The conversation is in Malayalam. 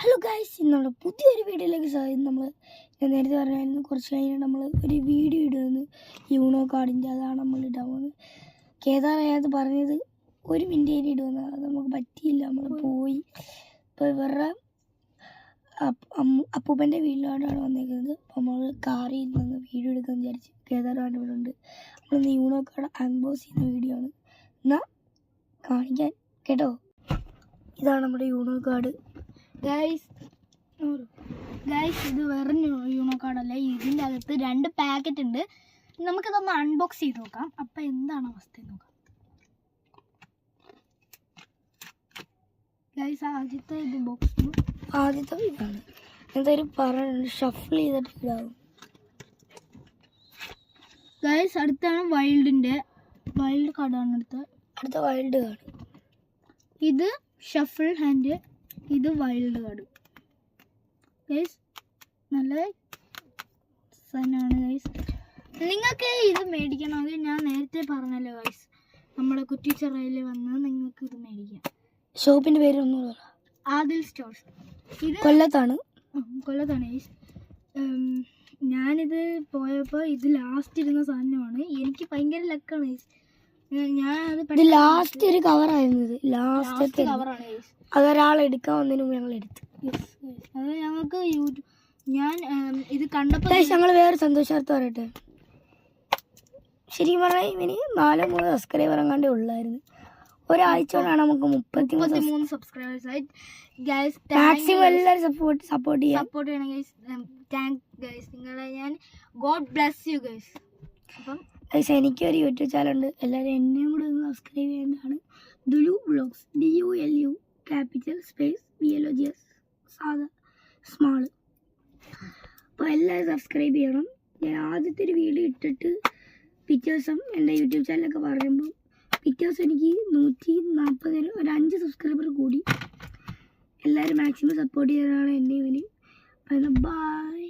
ഹലോ ഗൈസ്, ഇന്നുള്ള പുതിയൊരു വീഡിയോയിലേക്ക് സ്വാഗതം. ഞാൻ നേരത്തെ പറഞ്ഞായിരുന്നു കുറച്ച് കഴിഞ്ഞാൽ നമ്മൾ ഒരു വീഡിയോ ഇടുമെന്ന്, യൂണോ കാർഡിൻ്റെ. അതാണ് നമ്മൾ ഇടാൻ പോകുന്നത്. കേദാർ പറഞ്ഞത് 1 മിനിറ്റ് ഇടുമെന്ന്. അത് നമുക്ക് പറ്റിയില്ല, നമ്മൾ പോയി. ഇപ്പോൾ ഇവരുടെ അപ്പൂപ്പൻ്റെ വീട്ടിലോട്ടാണ് വന്നിരിക്കുന്നത്. അപ്പോൾ നമ്മൾ കാറിൽ നിന്ന് വീഡിയോ എടുക്കാമെന്ന് വിചാരിച്ച്. കേദാർ ഇവിടെ ഉണ്ട്. നമ്മളിന്ന് യൂണോ കാർഡ് അൺബോക്സ് ചെയ്യുന്ന വീഡിയോ ആണ്. എന്നാൽ കാണിക്കാൻ കേട്ടോ. ഇതാണ് നമ്മുടെ യൂണോ കാർഡ്. ഗൈസ്, ഇത് വേറെ യൂണോ കാർഡല്ല. ഇതിൻ്റെ അകത്ത് 2 പാക്കറ്റ് ഉണ്ട്. നമുക്കിതൊന്ന് അൺബോക്സ് ചെയ്ത് നോക്കാം. അപ്പം എന്താണ് അവസ്ഥ നോക്കാം. ഗൈസ്, ആദ്യത്തെ ഇതാണ്. എന്തായാലും പറയുന്നുണ്ട്, ഷഫിൾ ചെയ്തിട്ട് ഇതാകും. ഗൈസ്, അടുത്താണ് വൈൽഡ് കാർഡാണ്. അടുത്ത വൈൽഡ് കാർഡ്. ഇത് ഷഫിൾ ഹാൻഡ്, ഇത് വൈൽഡ് കാർഡ്. ഗൈസ്, നല്ല സാധനമാണ് ഗൈസ്. നിങ്ങൾക്ക് ഇത് മേടിക്കണമെങ്കിൽ ഞാൻ നേരത്തെ പറഞ്ഞല്ലോ ഗൈസ്, നമ്മുടെ കുറ്റിച്ചിറയിൽ വന്ന് നിങ്ങൾക്ക് ഇത് മേടിക്കാം. ഷോപ്പിൻ്റെ പേര് ഒന്നുകൂടെ പറ. ആദിൽ സ്റ്റോഴ്സ്. ഇത് കൊല്ലത്താണ് ഗൈസ്. ഞാനിത് പോയപ്പോൾ ഇത് ലാസ്റ്റ് ഇരുന്ന സാധനമാണ്. എനിക്ക് ഭയങ്കര ലക്കാണ് ഗൈസ്. ഞാനത് ലാസ്റ്റ് ഒരു കവറായിരുന്നു. Last കവറാണ് guys. അതൊരാൾ എടുക്കാൻ വന്നതിന് മുമ്പ് ഞങ്ങൾ എടുത്തു. അത് ഞങ്ങൾക്ക് ഞാൻ ഇത് കണ്ടപ്പോൾ ഞങ്ങൾ വേറെ സന്തോഷാർത്ഥം പറയട്ടെ. ശരിക്കും പറഞ്ഞാൽ ഇവന് 4-3 സബ്സ്ക്രൈബർ എങ്ങാണ്ടേ ഉള്ളായിരുന്നു. ഒരാഴ്ച കൊണ്ടാണ് നമുക്ക് 33 സബ്സ്ക്രൈബേഴ്സ് ആയി. ഗൈസ്, മാക്സിമം എല്ലാവരും സപ്പോർട്ട് ചെയ്യണം ഗൈസ്. താങ്ക് ഗൈസ്, നിങ്ങളെ ഞാൻ ഗോഡ് ബ്ലെസ് യു ഗൈസ്. അപ്പം ഗൈസ്, എനിക്കൊരു യൂട്യൂബ് ചാനലുണ്ട്. എല്ലാവരും എന്നെയും കൂടെ ഒന്ന് സബ്സ്ക്രൈബ് ചെയ്യേണ്ടതാണ്. Dulu vlogs, DULU capital space VLOGS സാധാ സ്മാള്. അപ്പോൾ എല്ലാവരും സബ്സ്ക്രൈബ് ചെയ്യണം. ഞാൻ ആദ്യത്തെ ഒരു വീഡിയോ ഇട്ടിട്ട് പിറ്റേ ദിവസം എൻ്റെ യൂട്യൂബ് ചാനലൊക്കെ പറയുമ്പോൾ പിറ്റേ ദിവസം എനിക്ക് 140 ഒരു 5 സബ്സ്ക്രൈബർ കൂടി. എല്ലാവരും മാക്സിമം സപ്പോർട്ട് ചെയ്യാനാണ് എന്നെ ഇവന്. ബൈ.